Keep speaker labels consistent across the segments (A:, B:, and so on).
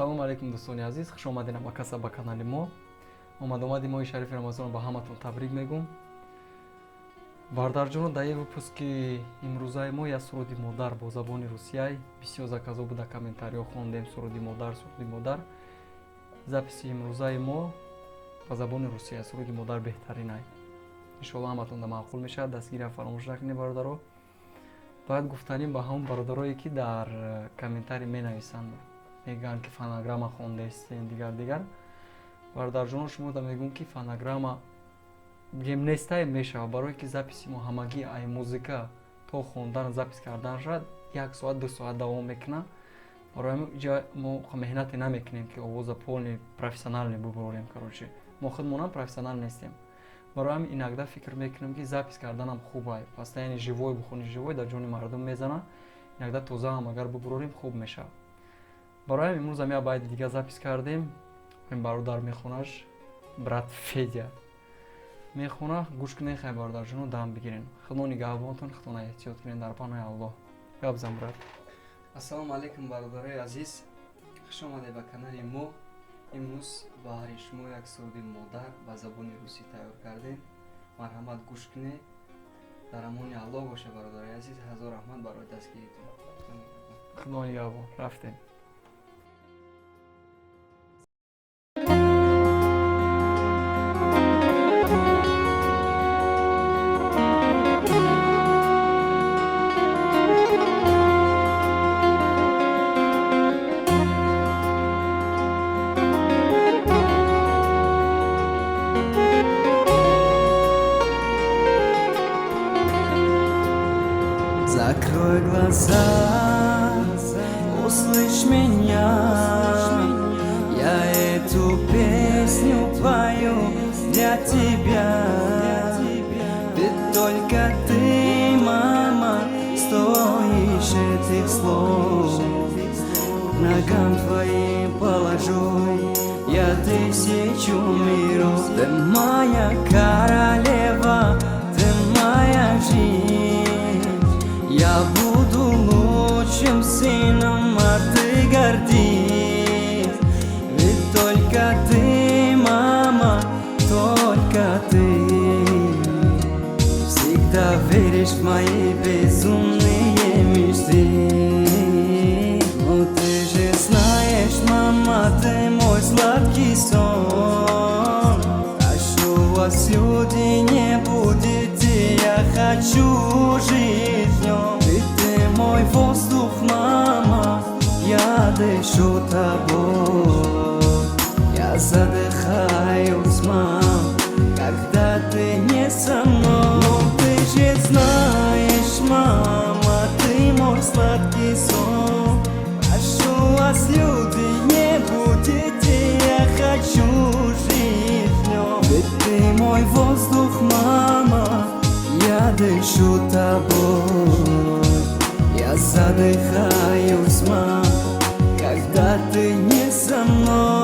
A: Салом алейкум дӯстони азиз, хуш омадед намакаса ба канали мо. Омадомади моҳи шарифи Рамазон ба ҳаматон табрик мегӯм. Бародарҷон, дар ин выпуски имрӯзаи мо як суруди модар бо забони русияи бисёр заказо буда, комментариҳо хондем, суруди модар. Записи имрӯзаи мо ба забони русия, суруди модар беҳтаринай. Иншоалло ҳаматон да маъқул мешавад, дастгирия фаромӯш накунед бародаро. Бояд гуфтанем ба ҳамон бародарое ки дар комментари менависанд, мегӯянд ки фонограмма хондестен дигар. Бародарҷонон, шумо да мегӯм ки фонограмма гемнестае мешавад, барое ки записи мо ҳамагӣ ай музика то хондан запис кардан шуд 1 соат 2 соат давом мекунад. Барои ҳамин ҷо мо меҳнате намекунем ки овоза полни профессионалне бубарем. Короче мо худмонам профессионал нестем. Барои ҳамин иногда фикр мекунем ки запис карданам хубай, постоянно живой бухони живой дар ҷони мардум мезанад. Иногда тозаам агар бубарем хуб мешавад. Барои ҳамин имрӯз ҳам як байти дига запис кардем. Ин бародар мехонаш, брат Федя мехона. Гӯш кунед хай бародарҷоно, дам бигирен. Худо нигаҳбонтон, худона эҳтиёт кунед дар паноҳи Аллоҳ. Гап зан брат.
B: Ассалому алейкум бародарои азиз, хуш омадед ба канали мо. имрӯз баҳри шумо як суруди модар ба забони русӣ тайёр кардем. Марҳамат гӯш кунед. Дар амони Аллоҳ боша бародарои азиз. Ҳазор раҳмат барои дастгиритон.
A: Худо нигаҳбон. Рафтем.
C: Закрой глаза, услышь меня. Я эту песню пою для тебя. Ведь только ты, мама, стоишь этих слов. К ногам твоим положу я 1000 миров. Ты моя королева, ты моя жизнь. Я буду лучшим сыном, а ты гордись. Ведь только ты, мама, только ты всегда веришь в мои безумные мечты. Ну ты же знаешь, мама, ты мой сладкий сон. Прошу вас, люди, не будете, я хочу жить в нем. Ведь ты мой воздух, мама, я дышу тобой. Я задыхаюсь, мам, когда ты не со мной. Ну ты же знаешь, мама, ты мой сладкий сон. Прошу вас, люди, не будете, я хочу жить в нем. Ведь ты мой воздух, мама, я дышу тобой. Я задыхаюсь, мам, когда ты не со мной.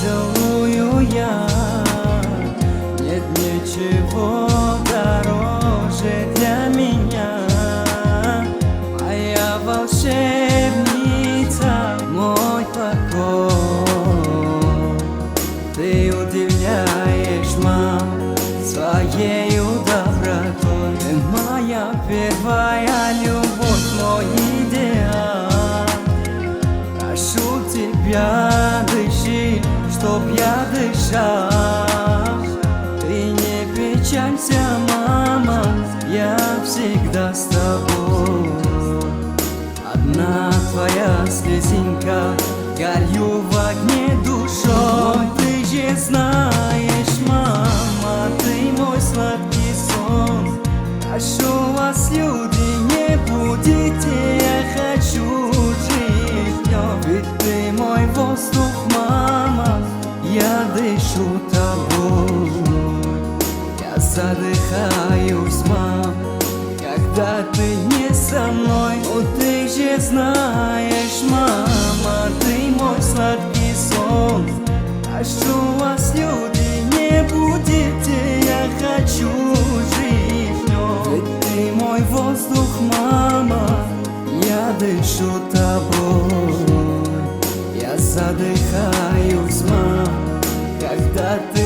C: Целую я, нет ничего дороже для меня. Моя волшебница, мой покой. Ты удивляешь, мам, своею добротой. Ты моя первая любовь, мой идеал. Прошу тебя, дыши, чтоб я дышал. Ты не печалься, мама, я всегда с тобой. Одна твоя слезинка, горю в огне душой. Ты же знаешь, мама, ты мой сладкий сон. Прошу вас, люди, не будете, я хочу жить днем. Ведь ты мой воздух, мама, я дышу тобой. Я задыхаюсь, мам, когда ты не со мной. Но ты же знаешь, мама, ты мой сладкий сон. Прошу вас, люди, не будете, я хочу жить днем. Ведь ты мой воздух, мама, я дышу тобой. Я задыхаюсь, мам, когда ты